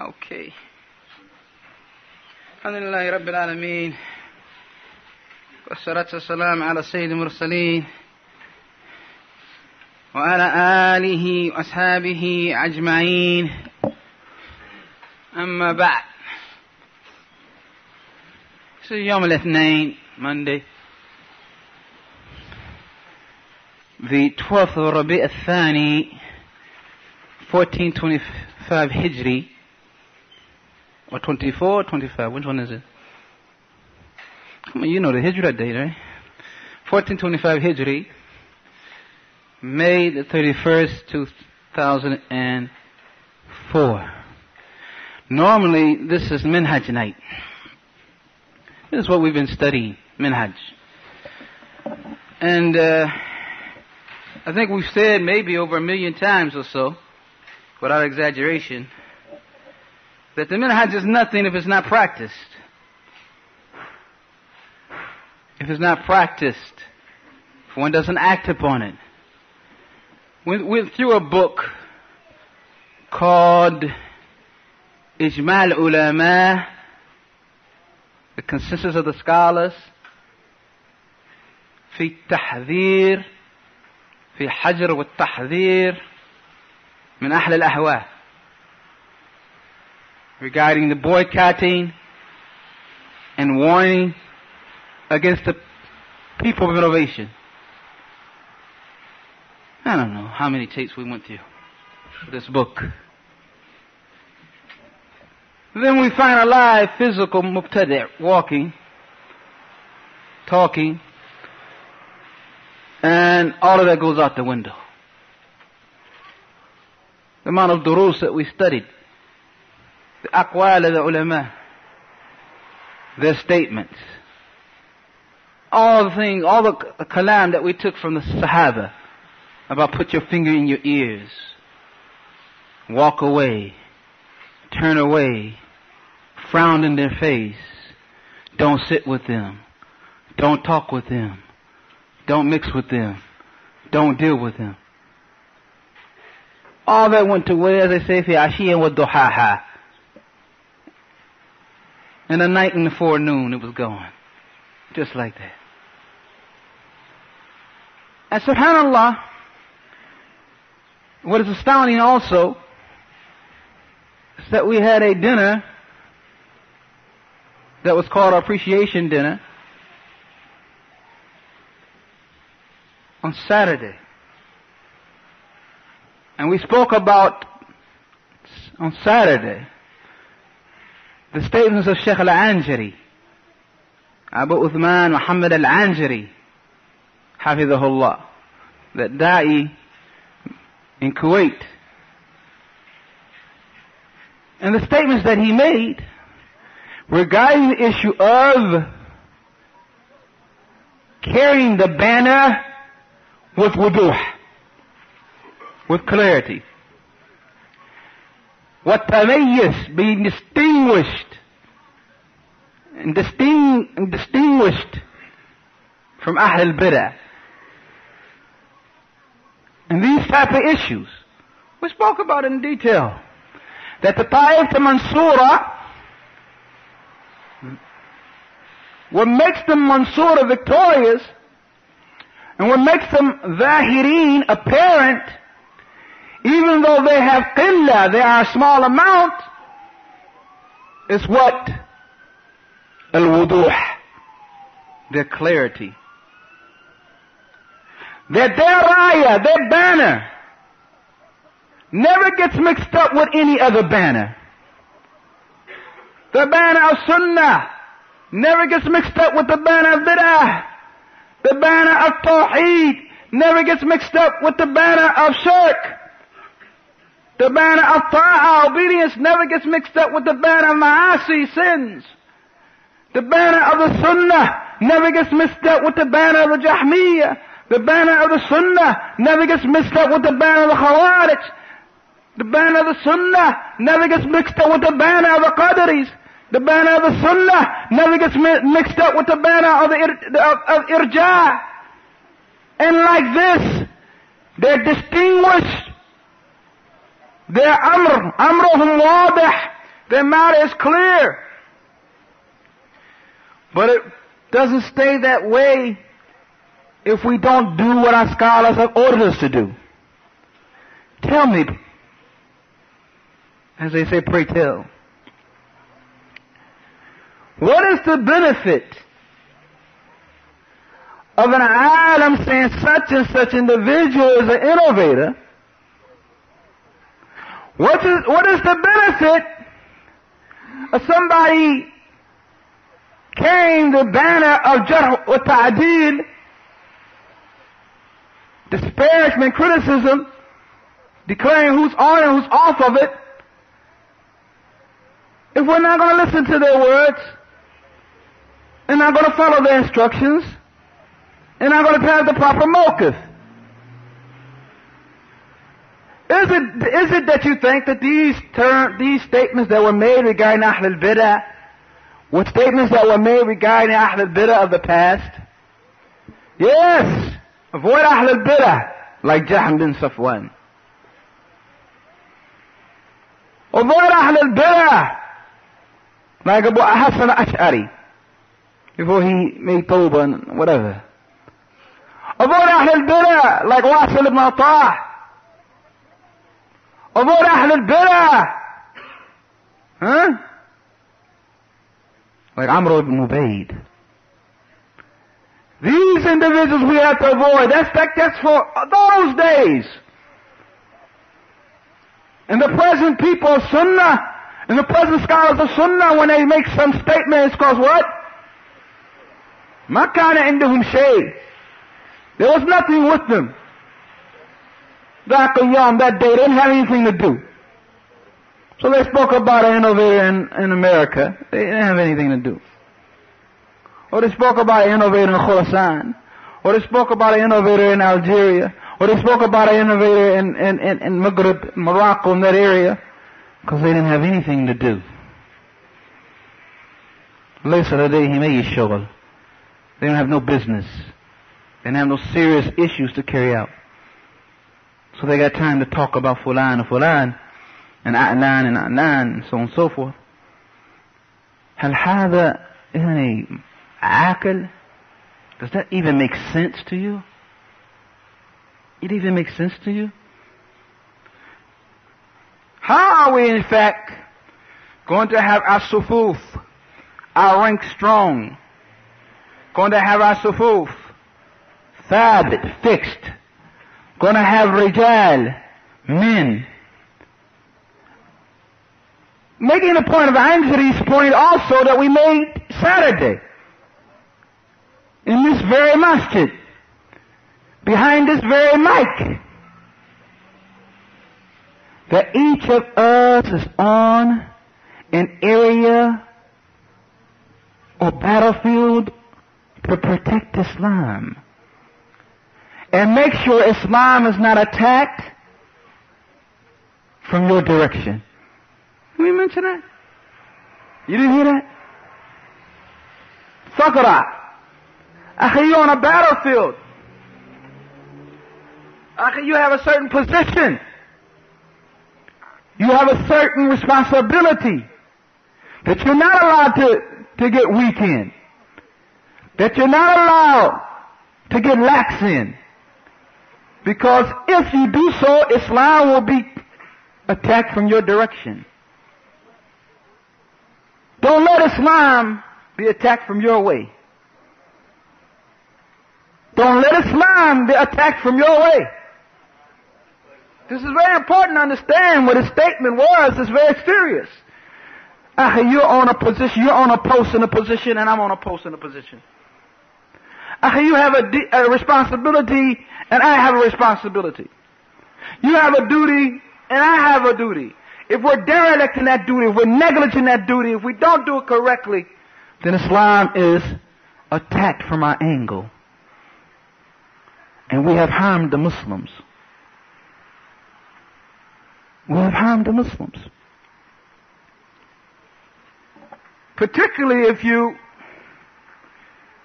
Okay. Alhamdulillahi Rabbil Alameen. Wassalatu wassalamu ala sayyidil mursaleen. Wa ala alihi wa ashabihi ajma'een. Amma ba'd. So Yawm al-Ithnain, Monday. The 12th of Rabi' al-Thani, 1425 Hijri. Or 24 or 25, which one is it? Come on, you know the Hijra date, right? 1425 Hijri, May the 31st, 2004. Normally, this is Minhaj night. This is what we've been studying, Minhaj. And I think we've said maybe over 1 million times or so, without exaggeration, that the minhaj is nothing if it's not practiced. If it's not practiced, if one doesn't act upon it. We went through a book called Ijma' al-Ulamah, the consensus of the scholars, في التحذير في حجر والتحذير من أهل الأهواء, regarding the boycotting and warning against the people of innovation. I don't know how many tapes we went through this book. Then we find a live physical mubtadi' walking, talking, and all of that goes out the window. The amount of durus that we studied, the aqwal of the ulama, their statements, all the things, all the kalam that we took from the Sahaba about put your finger in your ears, walk away, turn away, frown in their face, don't sit with them, don't talk with them, don't mix with them, don't deal with them. All that went away, as they say, fi ashiyan wa duhaha. In the night and the forenoon, it was gone. Just like that. And subhanAllah, what is astounding also is that we had a dinner that was called Appreciation Dinner on Saturday. And we spoke about, on Saturday, the statements of Sheikh al-Anjari, Abu Uthman Muhammad al-Anjari, Hafidhahullah, that da'i in Kuwait. And the statements that he made regarding the issue of carrying the banner with wuduh, with clarity. وَالتَّمَيِّز, being distinguished and distinguished from Ahl al-Bid'ah. And these type of issues, we spoke about in detail. That the Ta'if Mansura, what makes them Mansura victorious, and what makes them Zahireen apparent, even though they have qillah, they are a small amount, is what? Al-wuduh, their clarity. That their raya, their banner, never gets mixed up with any other banner. The banner of Sunnah never gets mixed up with the banner of Bid'ah. The banner of Tawheed never gets mixed up with the banner of Shirk. The banner of Ta'ah, obedience, never gets mixed up with the banner of Ma'asi, sins. The banner of the Sunnah never gets mixed up with the banner of the Jahmiyyah. The banner of the Sunnah never gets mixed up with the banner of the Khawarij. The banner of the Sunnah never gets mixed up with the banner of the Qadaris. The banner of the Sunnah never gets mixed up with the banner of Irja. And like this, they're distinguished. Their amruhum wadih. Their matter is clear. But it doesn't stay that way if we don't do what our scholars have ordered us to do. Tell me, as they say, pray tell. What is the benefit of an alim saying such and such individual is an innovator? What is the benefit of somebody carrying the banner of jarh wa ta'deel, disparagement, criticism, declaring who's on and who's off of it, if we're not going to listen to their words, and not going to follow their instructions, and not going to have the proper motive? Is it that you think that these statements that were made regarding Ahl al-Bid'ah were statements that were made regarding Ahl al-Bid'ah of the past? Yes! Avoid Ahl al-Bid'ah, like Jahm bin Safwan. Avoid Ahl al-Bid'ah, like Abu Hassan al-Ash'ari, before he made Tawbah and whatever. Avoid Ahl al-Bid'ah, like Wasil ibn Atah. Avoid Ahl al-Bid'ah, like Amr ibn Ubaid. These individuals we have to avoid. That's for those days. And the present people of Sunnah, and the present scholars of Sunnah, when they make some statement, it's called what? Ma kana indahum shay. There was nothing with them. That day, they didn't have anything to do. So they spoke about an innovator in America. They didn't have anything to do. Or they spoke about an innovator in Khorasan. Or they spoke about an innovator in Algeria. Or they spoke about an innovator in Maghreb, Morocco, in that area. Because they didn't have anything to do. ليس لديهم أي شغل. They don't have no business. They don't have no serious issues to carry out. So they got time to talk about fulan and fulan, and a'lan and a'lan, and so on and so forth. هل هذا يعني عاقل? Does that even make sense to you? It even makes sense to you? How are we in fact going to have our sufuf, our rank strong, going to have our sufuf thabit, fixed, going to have rijal, men, making a point of Anjari's point also that we made Saturday in this very masjid, behind this very mic, that each of us is on an area or battlefield to protect Islam and make sure Islam is not attacked from your direction. Did we mention that? You didn't hear that? Faqra. Akhi, you're on a battlefield. Akhi, you have a certain position. You have a certain responsibility that you're not allowed to get weak in. That you're not allowed to get lax in. Because if you do so, Islam will be attacked from your direction. Don't let Islam be attacked from your way. Don't let Islam be attacked from your way. This is very important to understand what his statement was. It's very serious. You're on a position, you're on a post in a position, and I'm on a post in a position. You have a responsibility, and I have a responsibility. You have a duty, and I have a duty. If we're derelict in that duty, if we're negligent in that duty, if we don't do it correctly, then Islam is attacked from our angle. And we have harmed the Muslims. We have harmed the Muslims. Particularly if you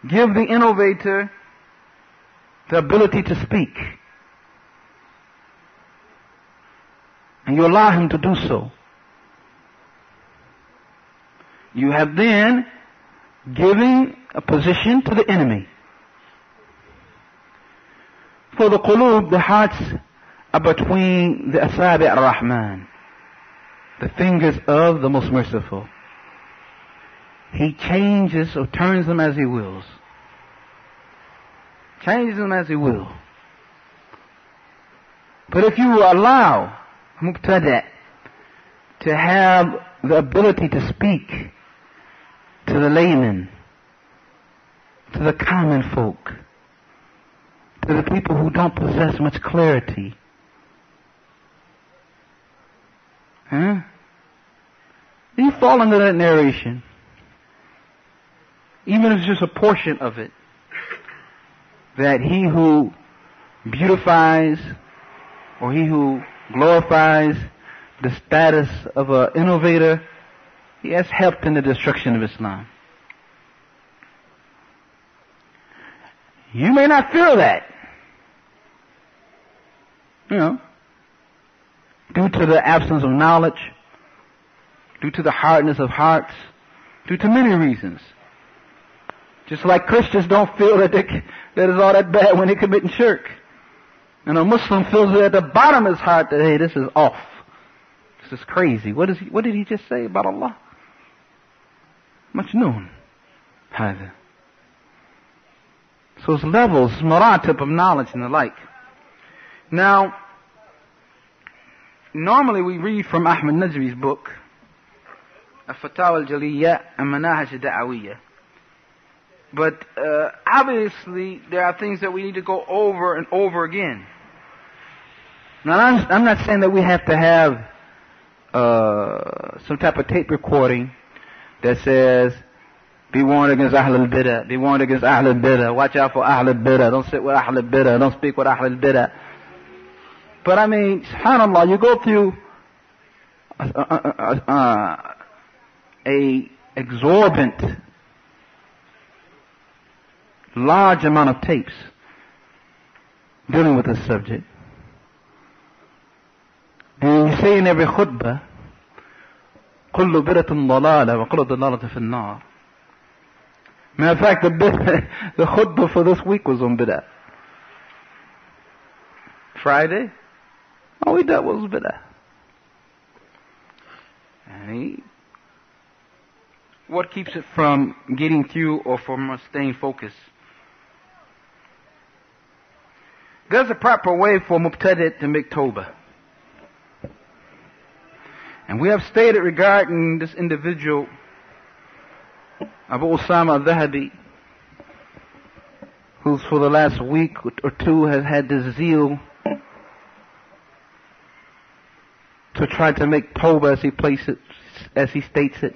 give the innovator the ability to speak. And you allow him to do so. you have then given a position to the enemy. For the qulub, the hearts are between the asabi' ar-Rahman, the fingers of the Most Merciful. He changes or turns them as He wills. Changes them as He will. But if you allow Mubtada' to have the ability to speak to the layman, to the common folk, to the people who don't possess much clarity, you fall under that narration, even if it's just a portion of it, that he who beautifies or he who glorifies the status of an innovator, he has helped in the destruction of Islam. You may not feel that, due to the absence of knowledge, due to the hardness of hearts, due to many reasons. Just like Christians don't feel that it's all that bad when they're committing shirk. And a Muslim feels it at the bottom of his heart that, hey, this is off. This is crazy. What did he just say about Allah? Majnoon. Hada. So it's levels, maratib of knowledge and the like. Now, normally we read from Ahmad Najmi's book, Al-Fatawa al-Jaliyya and Manahaj al-Da'awiyya. But obviously there are things that we need to go over and over again. Now I'm not saying that we have to have some type of tape recording that says, be warned against Ahl al-Bid'ah, be warned against Ahl al-Bid'ah, watch out for Ahl al-Bid'ah, don't sit with Ahl al-Bid'ah, don't speak with Ahl al-Bid'ah. But I mean, subhanAllah, you go through a exorbitant, large amount of tapes dealing with this subject. And you say in every khutbah, كل بدعة ضلالة وكل ضلالة في النار. Matter of fact, the khutbah for this week was on bid'ah. Friday, all we did was bid'ah. And what keeps it from getting through or from staying focused? There's a proper way for Mubtadi' to make tawbah. And we have stated regarding this individual, Abu Usaamah al-Dhahabi, who's for the last week or two has had this zeal to try to make tawbah as he states it,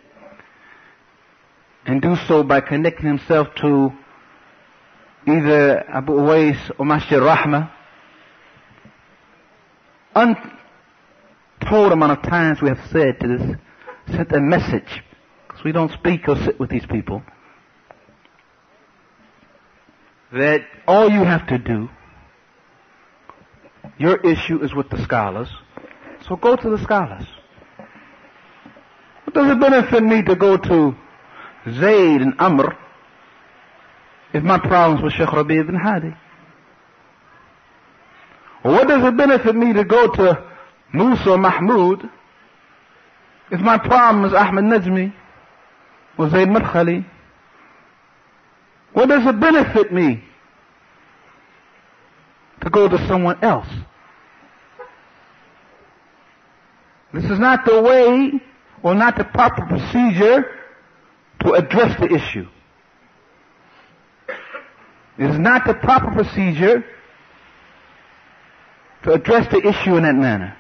and do so by connecting himself to either Abu Uwais or Masjid Rahmah. Untold amount of times we have said to this, sent a message, because we don't speak or sit with these people, that all you have to do, your issue is with the scholars, so go to the scholars. What does it benefit me to go to Zayd and Amr if my problem's with Sheikh Rabi' ibn Hadi? Or what does it benefit me to go to Musa Mahmoud if my problem is Ahmad Najmi or Zayd Madkhali? What does it benefit me to go to someone else? This is not the way or not the proper procedure to address the issue. It is not the proper procedure to address the issue in that manner.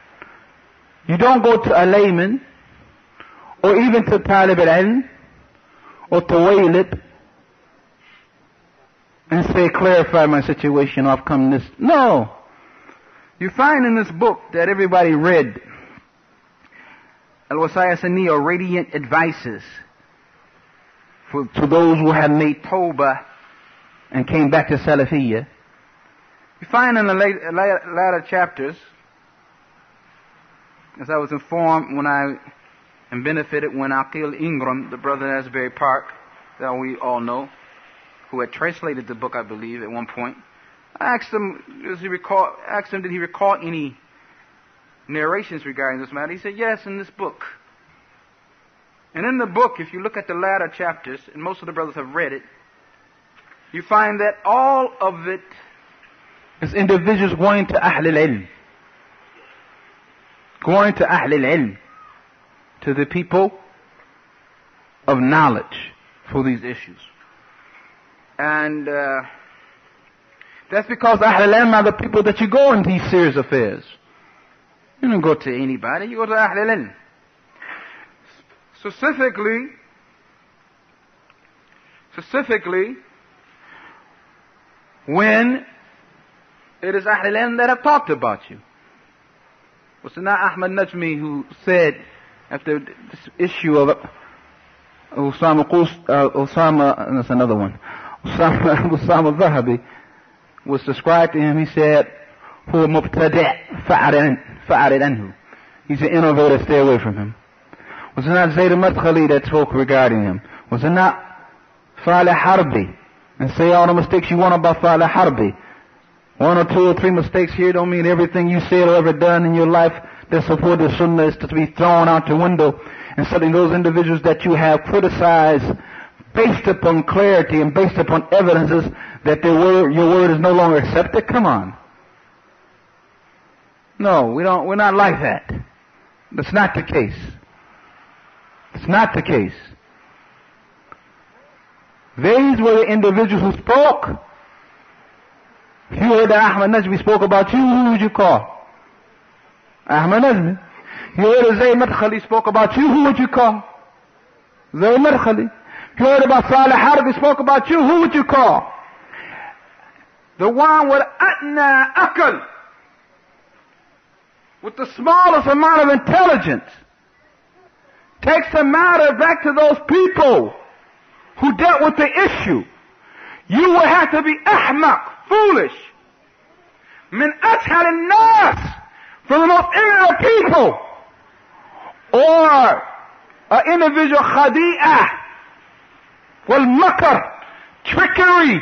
You don't go to a layman or even to Talib al-Ilm or to Waylib and say, clarify my situation, I've come this. No. You find in this book that everybody read, Al-Wasaya Saniyya, or Radiant Advices, to those who have made tawbah and came back to Salafiyya. You find in the latter chapters, as I was informed when I and benefited when Aqil Ingram, the brother in Asbury Park, that we all know, who had translated the book, I believe, at one point. I asked him, did he recall any narrations regarding this matter? He said, yes, in this book. And in the book, if you look at the latter chapters, and most of the brothers have read it, you find that all of it is individuals going to Ahl al-Ilm. Going to Ahl al-Ilm. To the people of knowledge for these issues. And that's because Ahl al-Ilm are the people that you go in these serious affairs. You don't go to anybody, you go to Ahl al-Ilm. Specifically, when it is Ahl al-Ilm that have talked about you. Was it not Ahmad Najmi who said, after this issue of Usaamah, that's another one. Usaamah Zahabi was described to him, he said, "Huwa mubtadi' fa'arid anhu." He's an innovator, stay away from him. Was it not Zayd al-Madkhali that spoke regarding him? Was it not Salih Harbi? And say all the mistakes you want about Salih Harbi. One or two or three mistakes here don't mean everything you said or ever done in your life that support the Sunnah is to be thrown out the window. And suddenly those individuals that you have criticized based upon clarity and based upon evidences that your word is no longer accepted. Come on. No, we're not like that. That's not the case. It's not the case. These were the individuals who spoke. If you heard that Ahmad Najmi spoke about you, who would you call? Ahmad Najmi. You heard Zayd Madkhali spoke about you, who would you call? Zayd Madkhali. You heard about Salih Harbi spoke about you, who would you call? The one with adna aql, with the smallest amount of intelligence, takes the matter back to those people who dealt with the issue. You will have to be ahmaq, foolish, min ashal al-nas, from the most ignorant people, or an individual khadi'ah, wal makr, trickery,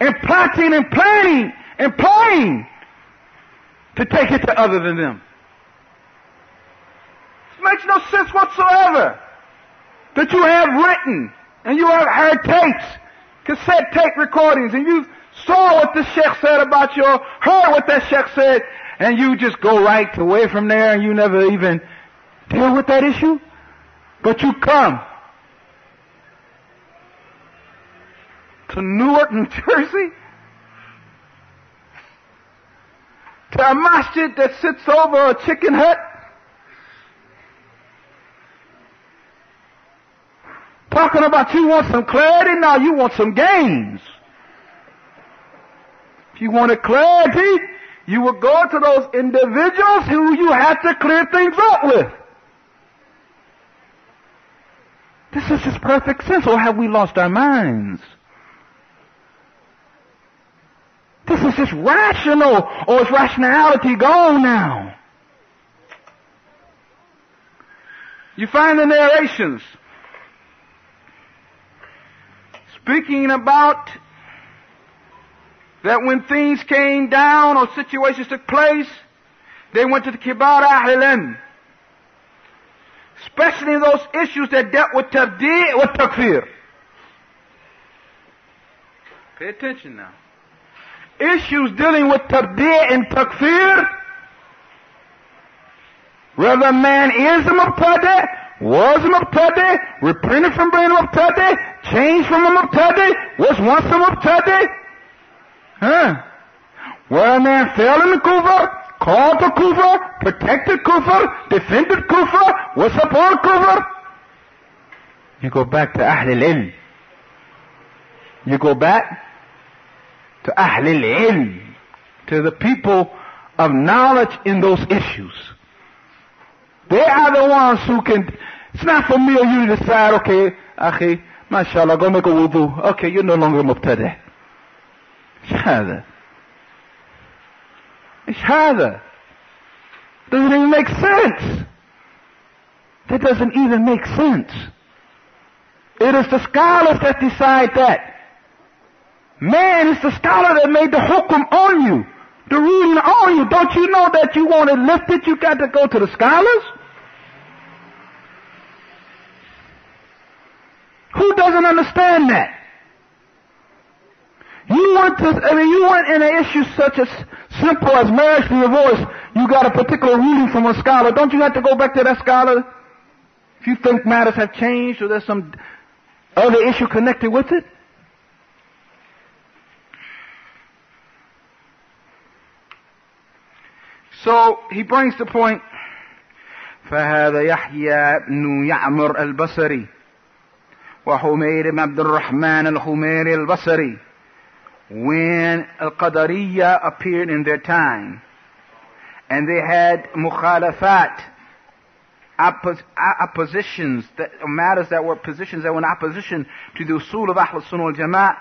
and plotting and planning and playing to take it to other than them. It makes no sense whatsoever that you have written and you have heard tapes, cassette tape recordings, and you saw what the sheikh said about you, or heard what that sheikh said, and you just go right away from there and you never even deal with that issue. But you come to Newark, New Jersey, to a masjid that sits over a chicken hut, talking about you want some clarity, now you want some gains. If you wanted clarity, you would go to those individuals who you had to clear things up with. This is just perfect sense, or have we lost our minds? This is just rational, or is rationality gone now? You find the narrations speaking about that when things came down or situations took place, they went to the Kibar Ahl al-Ilm, especially in those issues that dealt with tabdi' or takfir. Pay attention now. Issues dealing with tabdi' and takfir, whether a man is a mubtadi', was a mubtadi', repented from being a mubtadi', changed from a mubtadi', was once a mubtadi', where a man fell in the kufr, called to kufr, protected kufr, defended kufr, was upon kufr. You go back to Ahl al-Ilm. You go back to Ahl al-Ilm, to the people of knowledge in those issues. They are the ones who can, it's not for me or you to decide, okay, akhi, mashallah, go make a wudu. Okay, you're no longer a mubtadi'. Shahada. Shahada. Doesn't even make sense. That doesn't even make sense. It is the scholars that decide that. Man, it's the scholar that made the hukum on you, the ruling on you. Don't you know that you want it lifted? You got to go to the scholars. Who doesn't understand that? You want in an issue such as simple as marriage and divorce, you got a particular ruling from a scholar. Don't you have to go back to that scholar if you think matters have changed or there's some other issue connected with it? So he brings the point. فهذا يحيى بن يعمر البصري وحمير بن عبد الرحمن الحميري البصري. When Al-Qadariyya appeared in their time, and they had mukhalafat, oppositions, matters that were positions that were in opposition to the usul of Ahl Sunnah wal Jama'ah,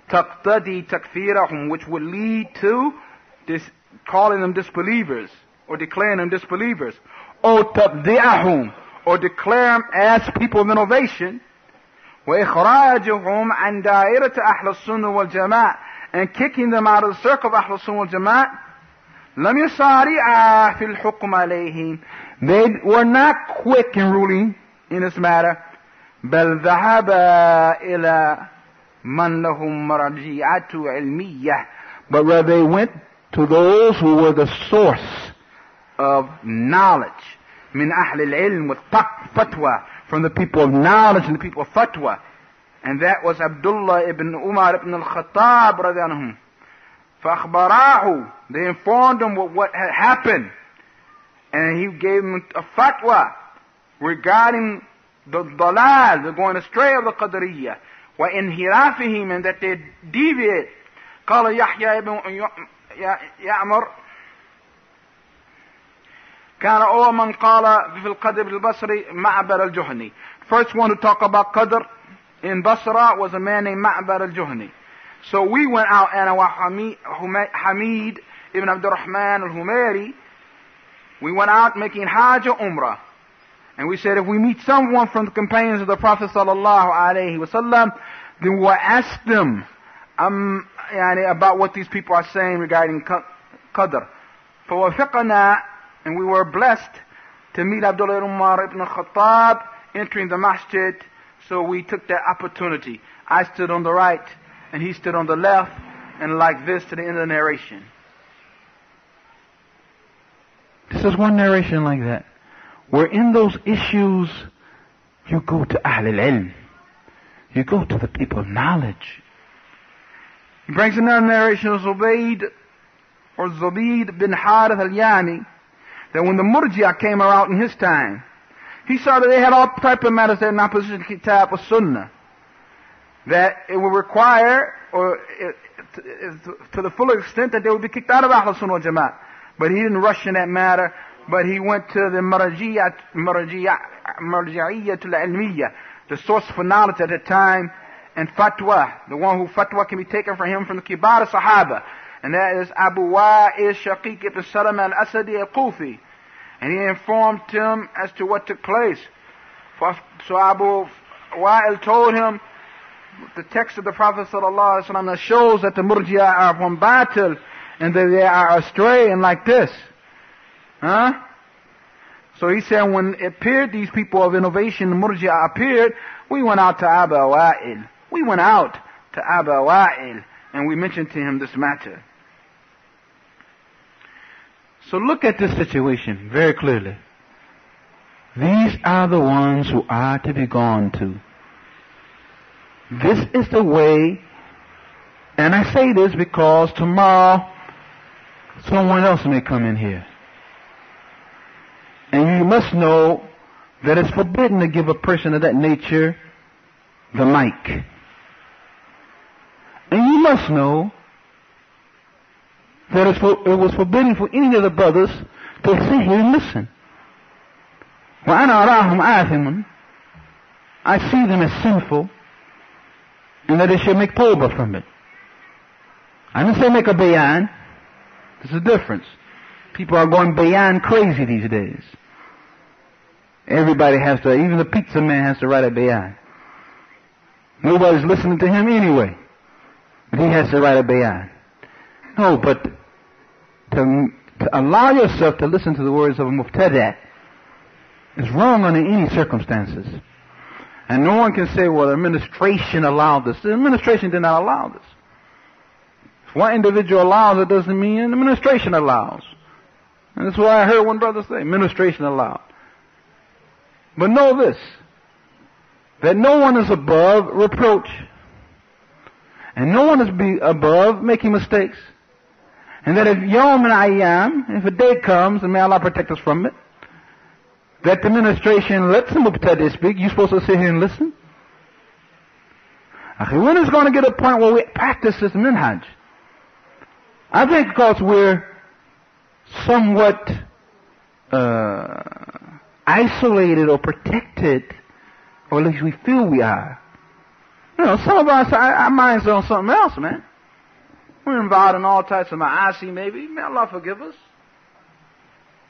taqtadi takfirahum, which would lead to calling them disbelievers, or declaring them disbelievers, or tabdi'ahum, or declare them as people of innovation, وإخراجهم عن دائرة أهل السنة والجماعة, and kicking them out of the circle of أهل السنة والجماعة. لم يسارعا في الحكم عليهم, they were not quick in ruling in this matter. بل ذهبا إلى من لهم مرجعية علمية, but rather they went to those who were the source of knowledge. من أهل العلم والفتوى, from the people of knowledge and the people of fatwa. And that was Abdullah ibn Umar ibn al-Khattab radiyallahu anhu. فَأَخْبَرَاهُ, they informed him what had happened. And he gave him a fatwa regarding the dalal, the going astray of the Qadariyya. وَإِنْهِرَافِهِمْ, and that they deviate. قال يحيى ibn يعمر كان أول من قال في القدر البصري معبر الجهني. First one to talk about Qadr in Basra was a man named Ma'bar al-Juhni. So we went out, and Hamid ibn Abdurrahman al-Humairi, we went out making Hajj or Umrah. And we said, if we meet someone from the companions of the Prophet sallallahu alaihi wasallam, then we'll ask them about what these people are saying regarding Qadr. فوافقنا, and we were blessed to meet Abdullah ibn Umar ibn Khattab entering the masjid, so we took that opportunity. I stood on the right, and he stood on the left, and like this to the end of the narration. This is one narration like that, where in those issues, you go to Ahl al-Ilm. You go to the people of knowledge. He brings another narration of Zubayd bin Harith al-Yami, that when the Murji'ah came around in his time, he saw that they had all type of matters that in opposition to Kitab or Sunnah, that it would require, or to the full extent that they would be kicked out of Ahl Sunnah wal Jama'ah. But he didn't rush in that matter, but he went to the Marji'iyyatul Ilmiyyah, the source for knowledge at the time, and fatwa, the one who fatwa can be taken from him from the Kibar Sahaba. And that is Abu Wa'il Shaqiq ibn Salam al-Asadi al-Kufi. And he informed him as to what took place. So Abu Wa'il told him the text of the Prophet sallallahu alaihi wasallam that shows that the Murji'ah are from batil and that they are astray, and like this. So he said when it appeared, these people of innovation, the Murji'ah appeared, we went out to Abu Wa'il. We went out to Abu Wa'il and we mentioned to him this matter. So look at this situation very clearly. These are the ones who are to be gone to. This is the way, and I say this because tomorrow someone else may come in here. And you must know that it's forbidden to give a person of that nature the mic. And you must know that it was forbidden for any of the brothers to sit here and listen. وَأَنَا أَرَاهُمْ آثِمٌ, I see them as sinful, and that they should make tawbah from it. I didn't say make a bayan. There's a difference. People are going bayan crazy these days. Everybody has to, even the pizza man has to write a bayan. Nobody's listening to him anyway. But he has to write a bayan. No, but to allow yourself to listen to the words of a mubtada' is wrong under any circumstances. And no one can say, well, the administration allowed this. The administration did not allow this. If one individual allows, it doesn't mean the administration allows. And that's why I heard one brother say, administration allowed. But know this, that no one is above reproach. And no one is above making mistakes. And that if yawm and ayyam, if a day comes, and may Allah protect us from it, that the administration lets the mubtadi speak, you're supposed to sit here and listen? Okay, when is going to get a point where we practice this minhaj? I think because we're somewhat isolated or protected, or at least we feel we are. You know, some of us, our minds are on something else, man. We're involved in all types of ma'asi, maybe. May Allah forgive us.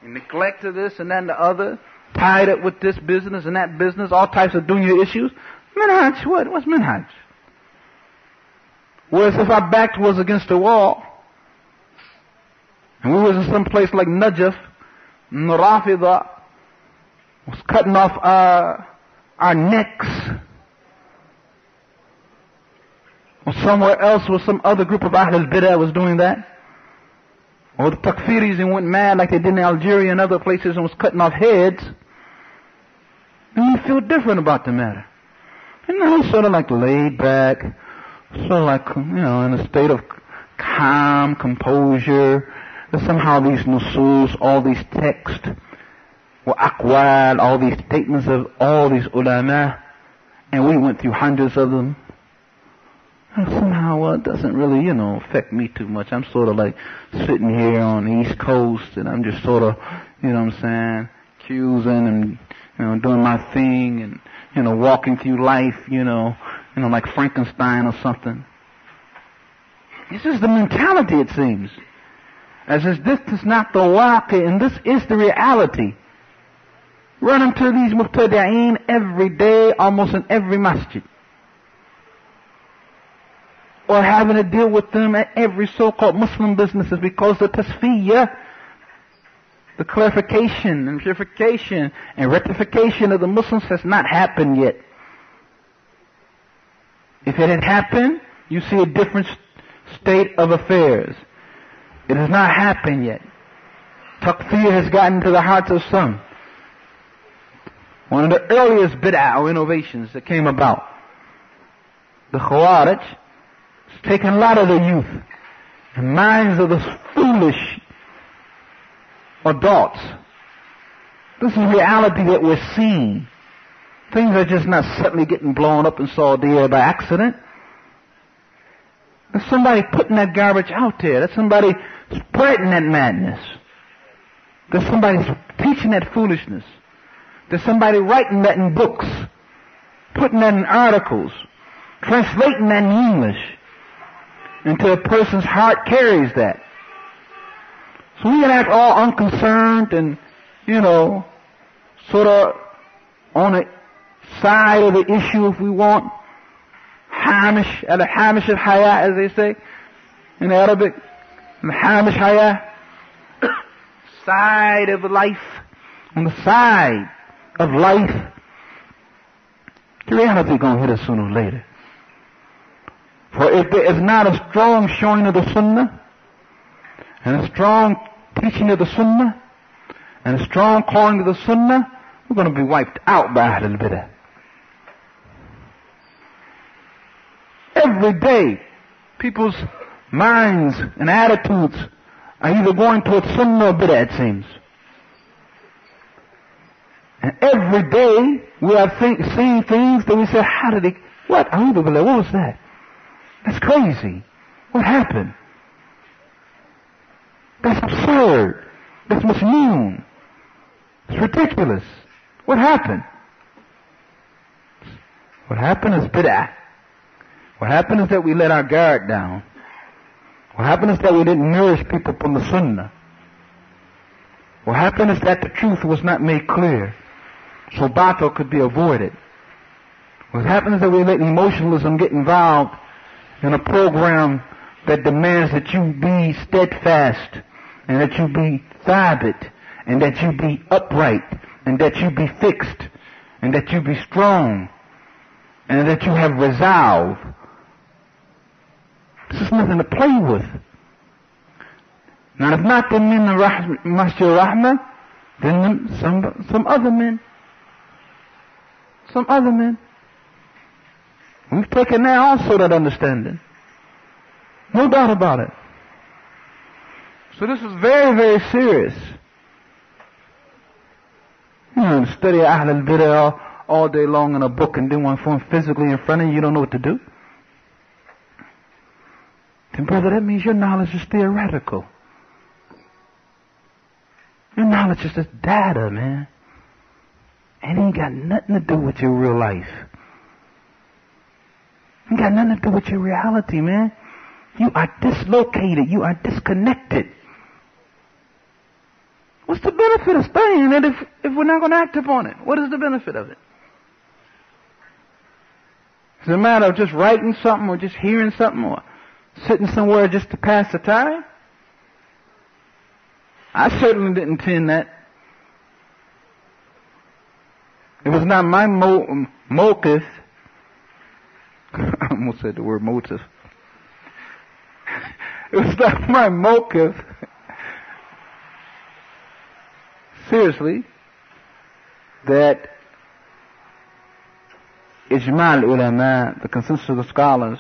And neglect of this and that and the other. Tied up with this business and that business. All types of dunya issues. Minhaj, what? What's minhaj? Whereas if our back was against the wall, and we was in some place like Najaf, and the Rafida was cutting off our necks, or somewhere else was some other group of Ahl al-Bid'ah was doing that, or the Takfiris and went mad like they did in Algeria and other places and was cutting off heads, then you feel different about the matter. And now sort of like laid back, sort of like, you know, in a state of calm, composure, that somehow these nusus, all these texts, wa aqwal, all these statements of all these ulama, and we went through hundreds of them, and somehow, well, it doesn't really, you know, affect me too much. I'm sort of like sitting here on the East Coast, and I'm just sort of, you know what I'm saying, accusing and, you know, doing my thing, and, you know, walking through life, you know, like Frankenstein or something. This is the mentality, it seems. As if this is not the waqi, and this is the reality. Run into these mubtadi'een every day, almost in every masjid. Or having to deal with them at every so-called Muslim businesses, because the tasfiyah, the clarification and purification and rectification of the Muslims has not happened yet. If it had happened, you see a different state of affairs. It has not happened yet. Takfir has gotten to the hearts of some. One of the earliest bid'ah or innovations that came about, the Khawarij, has taken a lot of the youth and minds of the foolish adults. This is reality that we're seeing. Things are just not suddenly getting blown up in Saudi Arabia by accident. There's somebody putting that garbage out there. There's somebody spreading that madness. There's somebody teaching that foolishness. There's somebody writing that in books, putting that in articles, translating that in English, until a person's heart carries that. So we can act all unconcerned and, you know, sort of on the side of the issue if we want. Hamish, al-hamish al-haya, as they say in Arabic. Al-hamish haya, side of life, on the side of life. The reality is going to hit us sooner or later. For if there is not a strong showing of the Sunnah, and a strong teaching of the Sunnah, and a strong calling of the Sunnah, we're going to be wiped out by Ahl al-Bid'ah. Every day, people's minds and attitudes are either going towards Sunnah or Bid'ah, it seems. And every day, we are seeing things that we say, how did they, what? What was that? That's crazy. What happened? That's absurd. That's masnoon. It's ridiculous. What happened? What happened is bid'ah. What happened is that we let our guard down. What happened is that we didn't nourish people from the Sunnah. What happened is that the truth was not made clear. so batil could be avoided. What happens is that we let emotionalism get involved in a program that demands that you be steadfast, and that you be thabit, and that you be upright, and that you be fixed, and that you be strong, and that you have resolve. This is nothing to play with. Now, if not the men of Masjid Rahmah, then some other men. Some other men. We've taken now also that understanding. No doubt about it. So this is very, very serious. You know, study Ahl al-Bid'ah all day long in a book and then one form physically in front of you, you don't know what to do. Then brother, that means your knowledge is theoretical. Your knowledge is just data, man. And it ain't got nothing to do with your real life. It ain't got nothing to do with your reality, man. You are dislocated. You are disconnected. What's the benefit of studying it if we're not going to act upon it? What is the benefit of it? Is it a matter of just writing something or just hearing something or sitting somewhere just to pass the time? I certainly didn't intend that. It was not my motive. I almost said the word motive. It was not my motive. Seriously, that ijma' ulama, the consensus of the scholars,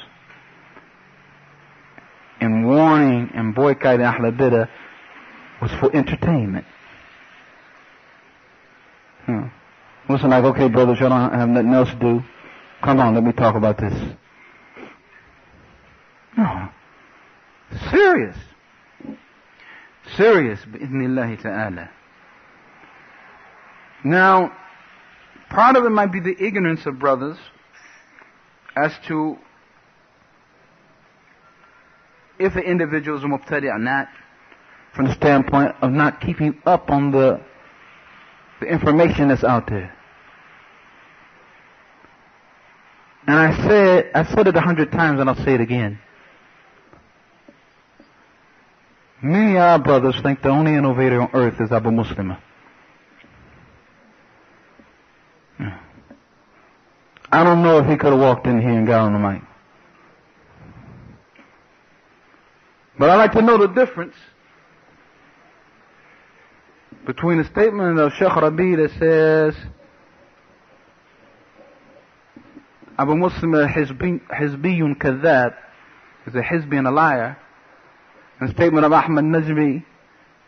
in warning and boycotting Ahl al-Bid'ah was for entertainment. Wasn't like, okay, brothers, y'all don't have nothing else to do. Come on, let me talk about this. No. Serious. Serious, bi'idhnillahi ta'ala. Now, part of it might be the ignorance of brothers as to if the individual is a mubtadi' or not, from the standpoint of not keeping up on the information that's out there. And I said it 100 times and I'll say it again. Many of our brothers think the only innovator on earth is Abu Muslima. I don't know if he could have walked in here and got on the mic. But I like to know the difference between the statement of Sheikh Rabi that says Abu Muslim Hizbiyun Kadhab is a Hizbi and a liar, and the statement of Ahmad Najmi,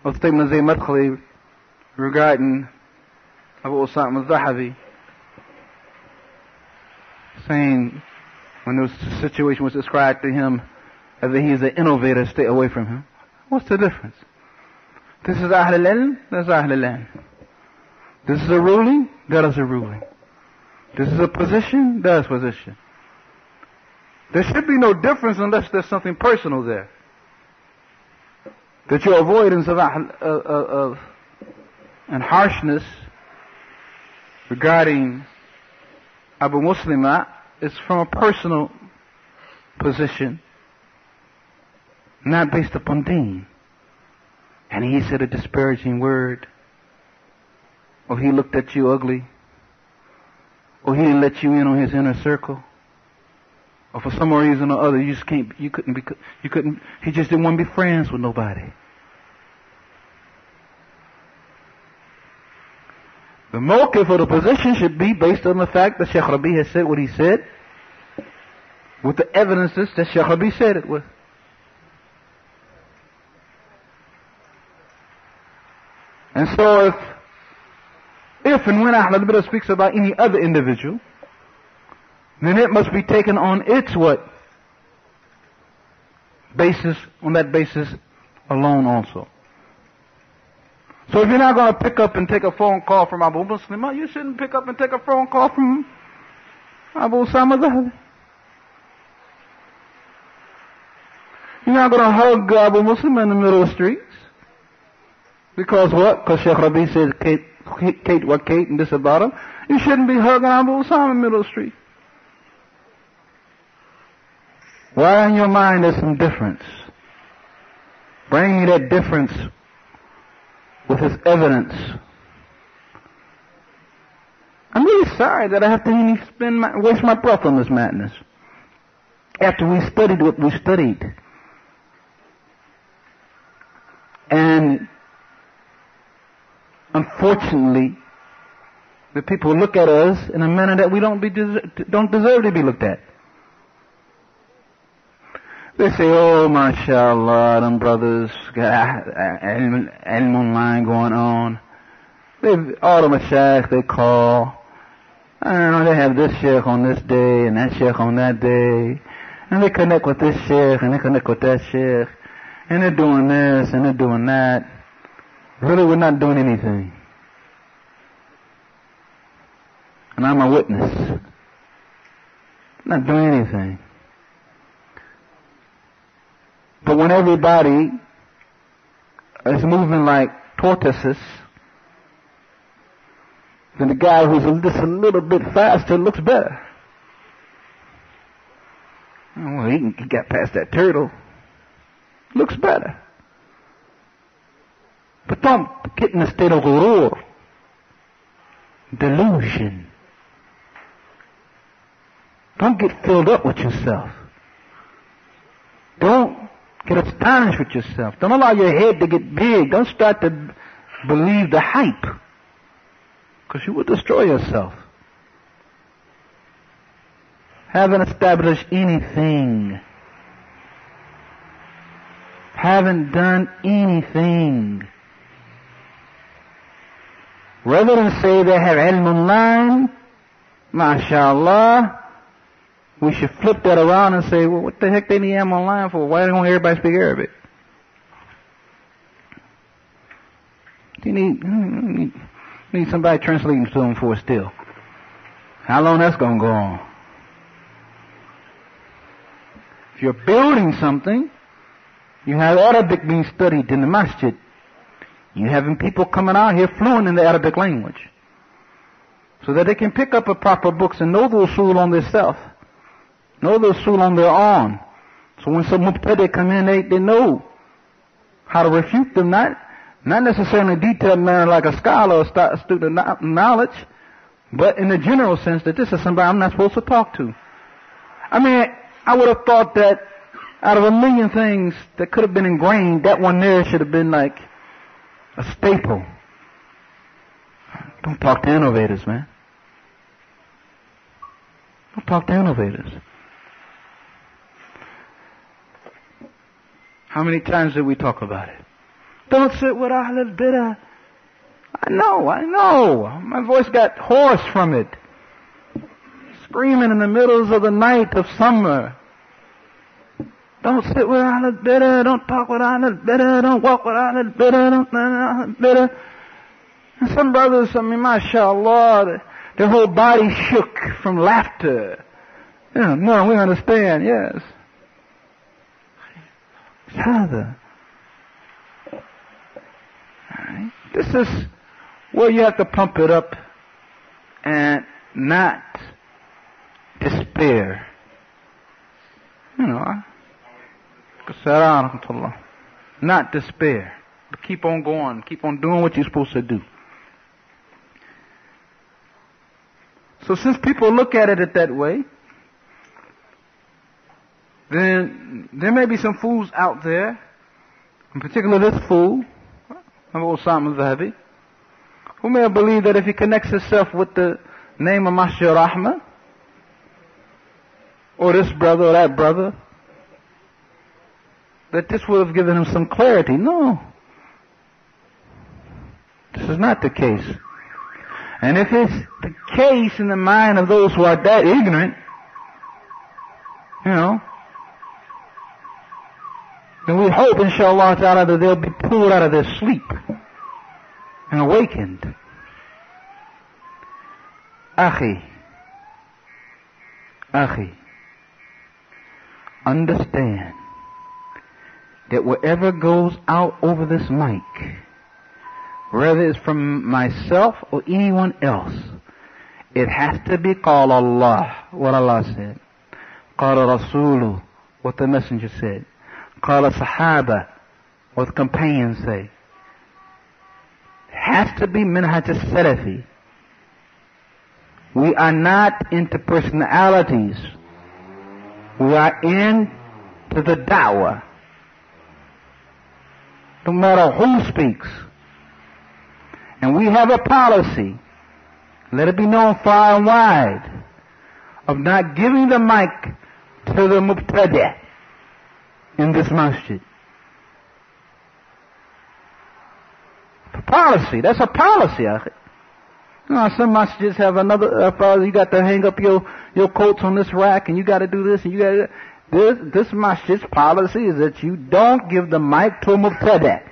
or the statement of Zayd Madkhali regarding Abu Usaamah al-Zahabi, saying when there was a situation was described to him as that he is an innovator, stay away from him. What's the difference? This is Ahl al-Ilm, that's Ahl al-Ilm. This is a ruling, that is a ruling. This is a position, that is position. There should be no difference unless there's something personal there. That your avoidance of and harshness regarding Abu Muslima is from a personal position, not based upon deen. And he said a disparaging word, or he looked at you ugly, or he didn't let you in on his inner circle, or for some reason or other he just didn't want to be friends with nobody. The motive for the position should be based on the fact that Sheikh Rabi has said what he said, with the evidences that Sheikh Rabi said it with. And so if and when Ahl al-Bid'ah speaks about any other individual, then it must be taken on its what? Basis, on that basis alone also. So if you're not going to pick up and take a phone call from Abu Muslima, you shouldn't pick up and take a phone call from Abu Usaamah al-Zahabi. You're not going to hug Abu Muslima in the middle of the streets. Because what? Because Sheikh Rabi said Kate what Kate and this about him. You shouldn't be hugging Abu Usaamah in the middle of the street. Why in your mind there's some difference? Bring me that difference with his evidence. I'm really sorry that I have to waste my breath on this madness. After we studied what we studied. And unfortunately, the people look at us in a manner that we don't deserve to be looked at. They say, oh, mashallah, them brothers got ilm online going on. All the mashaykh they call. I don't know, they have this sheikh on this day and that sheikh on that day. And they connect with this sheikh and they connect with that sheikh. And they're doing this and they're doing that. Really, we're not doing anything. And I'm a witness. Not doing anything. But when everybody is moving like tortoises, then the guy who's just a little bit faster looks better. Well, he got past that turtle. Looks better. But don't get in a state of ghurur, delusion. Don't get filled up with yourself. Don't get astonished with yourself. Don't allow your head to get big. Don't start to believe the hype, because you will destroy yourself. Haven't established anything. Haven't done anything. Rather than say they have ilm online, mashallah, we should flip that around and say, well, what the heck they need ilm online for? Why don't everybody speak Arabic? You need somebody translating to them for still. How long that's going to go on? If you're building something, you have Arabic being studied in the masjid. You having people coming out here fluent in the Arabic language, so that they can pick up a proper books and know the usul on their self, know the usul on their own. So when some mubtadi come in, they know how to refute them, not necessarily in a detailed manner like a scholar or student knowledge, but in the general sense that this is somebody I'm not supposed to talk to. I mean, I would have thought that out of a million things that could have been ingrained, that one there should have been like a staple. Don't talk to innovators, man. Don't talk to innovators. How many times did we talk about it? Don't sit with Ahl al-Bidah. I know. My voice got hoarse from it. Screaming in the middles of the night of summer. Don't sit with Ahl al-Bidah. Don't talk with Ahl al-Bidah. Don't walk with Ahl al-Bidah. Don't Ahl al-Bidah. And some brothers, mashallah, their whole body shook from laughter. Yeah, no, we understand, yes. Father. Right. This is where you have to pump it up and not despair. Not despair. But keep on going. Keep on doing what you're supposed to do. So since people look at it that way, then there may be some fools out there, in particular this fool, Usaamah al-Zahabi, who may believe that if he connects himself with the name of Masjid Rahmah, or this brother or that brother, that this would have given him some clarity. No. This is not the case. And if it's the case in the mind of those who are that ignorant, then we hope, inshallah ta'ala, that they'll be pulled out of their sleep and awakened. Akhi, understand that whatever goes out over this mic, whether it's from myself or anyone else, it has to be قال Allah, what Allah said. قال رسوله, what the messenger said. قال صحابة, what the companions say. It has to be minhaj as-salafi. We are not into personalities. We are into the da'wah. No matter who speaks. And we have a policy, let it be known far and wide, of not giving the mic to the mubtadi' in this masjid. A policy, that's a policy. You know, some masjids have another, you got to hang up your coats on this rack, and you got to do this, and you got to this masjid's policy is that you don't give the mic to a mubtadi'.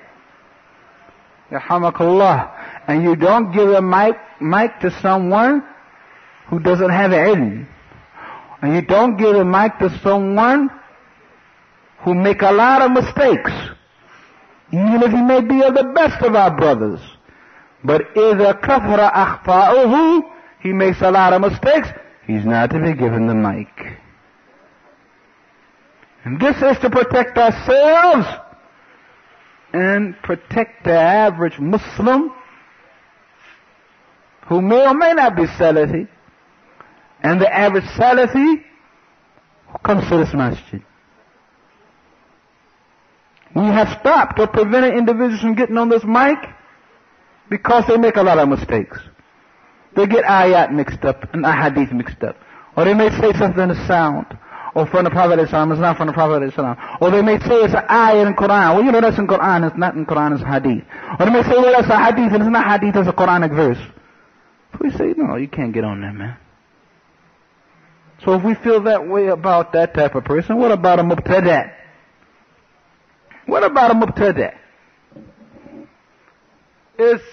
Yarhamakallah. And you don't give a mic to someone who doesn't have ilm. And you don't give a mic to someone who make a lot of mistakes. Even if he may be of the best of our brothers. But إِذَا كَثْرَ أَخْطَاؤُهُ, he makes a lot of mistakes, he's not to be given the mic. And this is to protect ourselves and protect the average Muslim who may or may not be Salafi, and the average Salafi who comes to this masjid. We have stopped or prevented individuals from getting on this mic because they make a lot of mistakes. They get ayat mixed up and ahadith mixed up. Or they may say something that's sound, or from the Prophet ﷺ, it's not from the Prophet ﷺ. Or they may say it's an ayat in Quran. Well, you know that's in Quran, it's not in Quran, it's hadith. Or they may say, well, that's a hadith, and it's not hadith, it's a Quranic verse. So we say, no, you can't get on there, man. So if we feel that way about that type of person, what about a mubtada'? What about a mubtada'? It's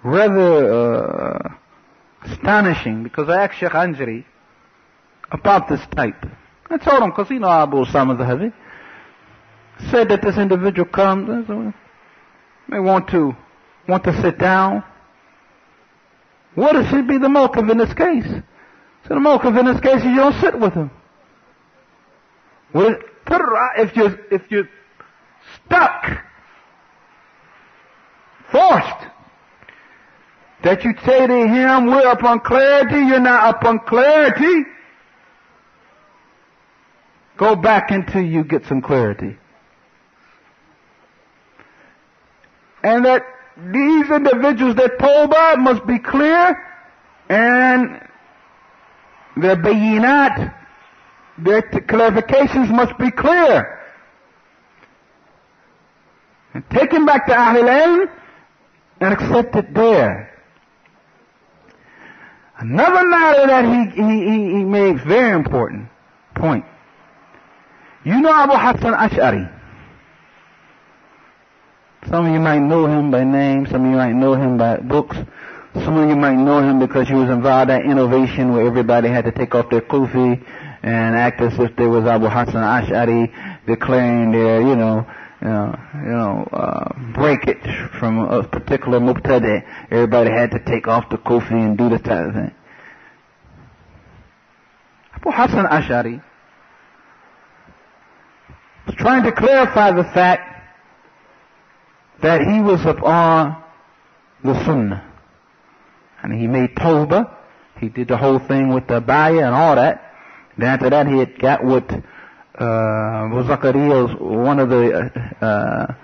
rather astonishing, because I asked Sheikh Anjari about this type. I told him, because you know Abu Usaamah the said that this individual comes, may want to sit down. What should be the mawqif in this case? So the mawqif in this case is you don't sit with him. Well, if you're stuck, forced, that you say to him, we're upon clarity, you're not upon clarity, go back until you get some clarity. And that these individuals, their tawbah must be clear, and their bayinat, their clarifications must be clear. And take him back to Ahlul Ilm and accept it there. Another matter that he made, very important point. You know Abu Hassan Ash'ari. Some of you might know him by name, some of you might know him by books, some of you might know him because he was involved in innovation where everybody had to take off their kufi and act as if there was Abu Hassan Ash'ari declaring their, break it from a particular mubtadi'. Everybody had to take off the kufi and do this type of thing. Abu Hassan Ash'ari was trying to clarify the fact that he was upon the sunnah. And he made tawbah. He did the whole thing with the bayah and all that. Then after that he had got with Abu Zakaria, one of the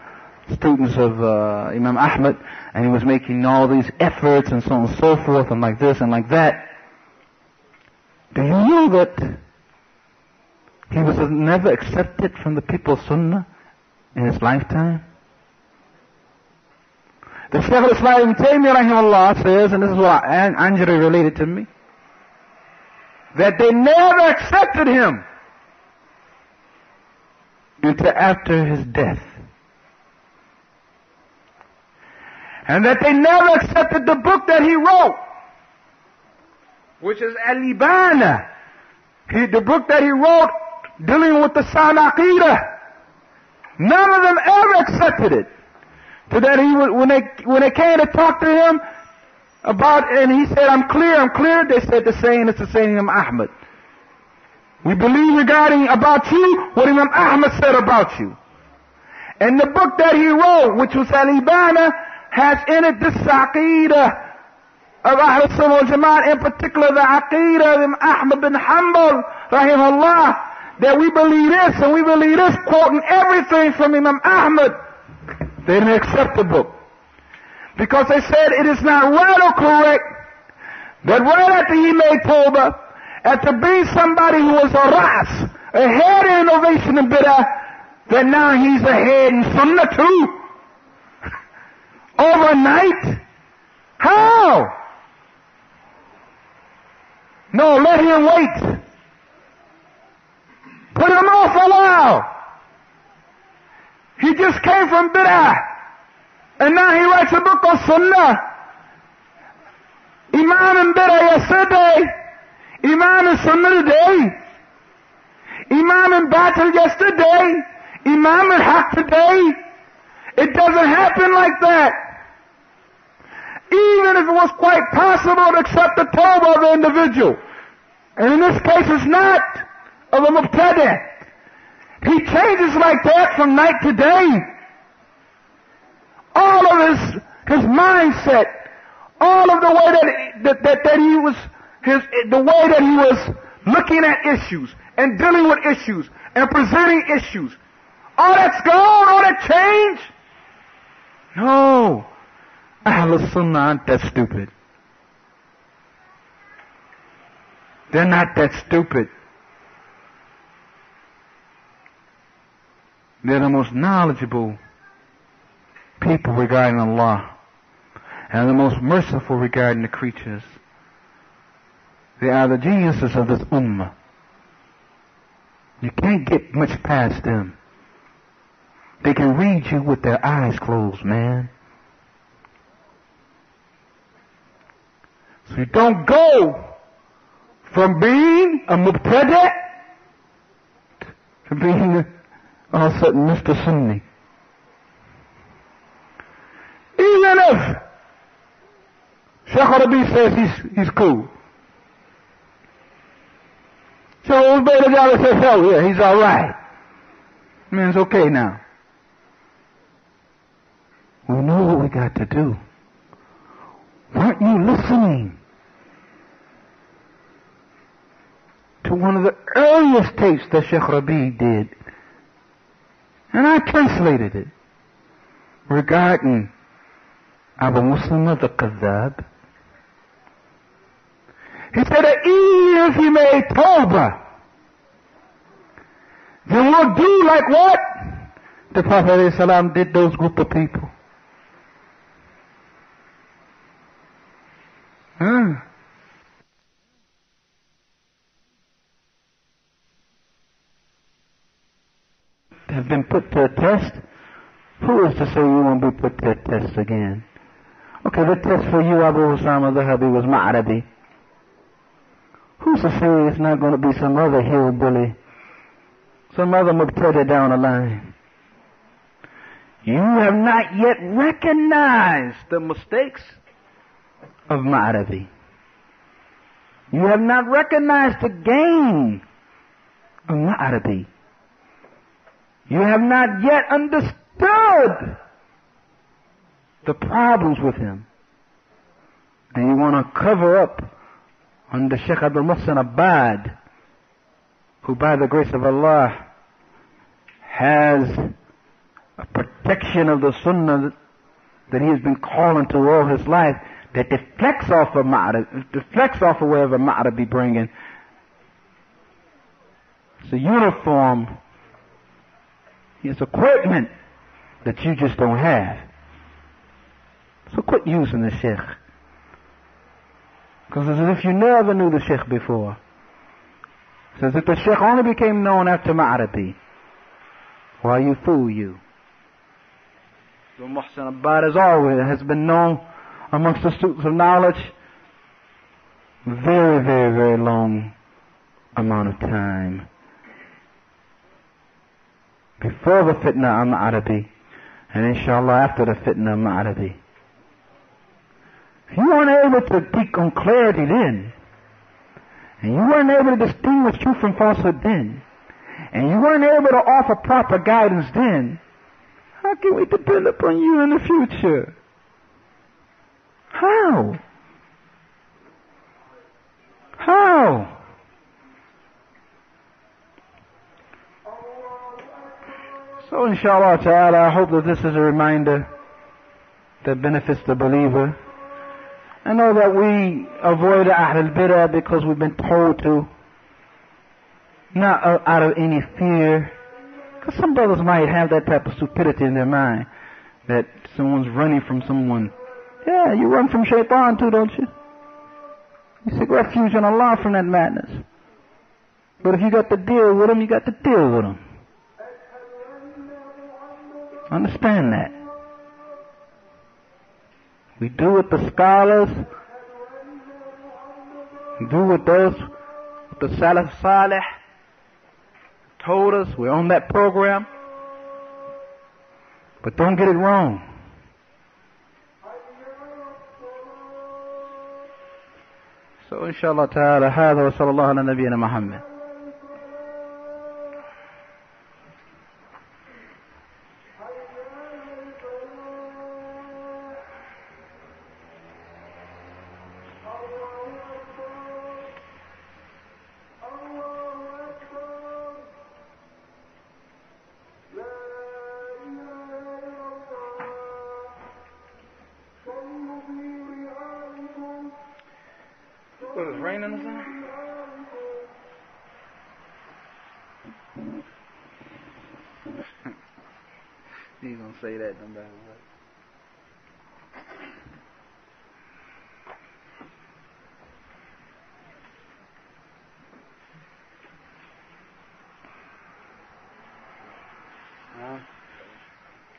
students of Imam Ahmad, and he was making all these efforts and so on and so forth and like this and like that. Do you know that he was never accepted from the people of Sunnah in his lifetime? The Shaykh al-Islam Ibn Taymiyyah rahimahullah says, and this is what Anjari related to me, that they never accepted him until after his death. And that they never accepted the book that he wrote, which is Al-Ibana, the book that he wrote dealing with the Sound Aqidah. None of them ever accepted it. So that he would, when they came to talk to him and he said, I'm clear. They said the same, it's the same Imam Ahmad. We believe regarding about you what Imam Ahmad said about you. And the book that he wrote, which was Al-Ibana, has in it this Aqidah of Ahl Sunnah wal Jama'at, in particular the Aqidah of Imam Ahmad bin Hanbal, rahimahullah, that we believe this and we believe this, quoting everything from Imam Ahmad. They didn't accept the book. Because they said it is not right or correct that right after he made Tawbah, after being somebody who was a ras, a head in innovation in bid'ah, that now he's a head in sunnah too. Overnight? How? No, let him wait. Put him off a while. He just came from bid'ah. And now he writes a book on sunnah. Imam in bid'ah yesterday. Imam in sunnah today. Imam in batil yesterday. Imam in haq today. It doesn't happen like that. Even if it was quite possible to accept the tawbah of the individual. And in this case it's not of a mubtadi'. He changes like that from night to day. All of his mindset, all of the way that he was, the way that he was looking at issues and dealing with issues and presenting issues, all that's gone, all that changed. No, Ahlul Sunnah aren't that stupid. They're not that stupid. They're the most knowledgeable people regarding Allah and the most merciful regarding the creatures. They are the geniuses of this ummah. You can't get much past them. They can read you with their eyes closed, man. So you don't go from being a mubtadi' to being all of a sudden Mr. Sunni. Even if Shaykh Rabi says he's cool. So Ubayd al-Jabbar says, oh yeah, he's alright. I mean, it's okay now. We know what we got to do. Weren't you listening to one of the earliest tapes that Shaykh Rabi did? And I translated it regarding Abu Muslim al-Kadhab. He said that even if he made Tawbah, then we'll do like what the Prophet ﷺ did those group of people. Have been put to a test. Who is to say you won't be put to a test again? Okay, the test for you, Abu Usaamah al-Dhahabi, was Ma'arabi. Who's to say it's not going to be some other hillbilly, some other mubtadi' down the line? You have not yet recognized the mistakes of Ma'arabi. You have not recognized the gain of Ma'arabi. You have not yet understood the problems with him. And you want to cover up under Sheikh Abdul Muhsin Abad, who by the grace of Allah has a protection of the Sunnah that he has been calling to all his life, that deflects off of Ma'arabi, deflects off of wherever Ma'arabi bringing. It's a uniform. It's equipment that you just don't have. So quit using the Sheikh. Because it's as if you never knew the Sheikh before. It's as if the Sheikh only became known after Ma'arabi. Why you fool you? So Muhsin Abad as always has been known amongst the students of knowledge very, very, very long amount of time. Before the fitna of Ma'arabi, and inshallah after the fitna of Ma'arabi. If you weren't able to speak on clarity then, and you weren't able to distinguish truth from falsehood then, and you weren't able to offer proper guidance then, how can we depend upon you in the future? How? How? So inshallah ta'ala, I hope that this is a reminder that benefits the believer. I know that we avoid Ahl al-Bid'ah because we've been told to, not out of any fear. Because some brothers might have that type of stupidity in their mind, that someone's running from someone. Yeah, you run from shaitan too, don't you? You seek refuge in Allah from that madness. But if you got to deal with him, you got to deal with him. Understand that. We do what the scholars, we do what those, what the Salaf Salih told us. We're on that program. But don't get it wrong. So inshallah ta'ala, هذا وصلى الله على نبينا محمد. What, is it raining or something? You gonna say that no matter what.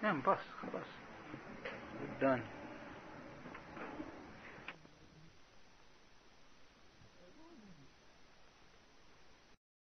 Yeah, I'm bust. We're done.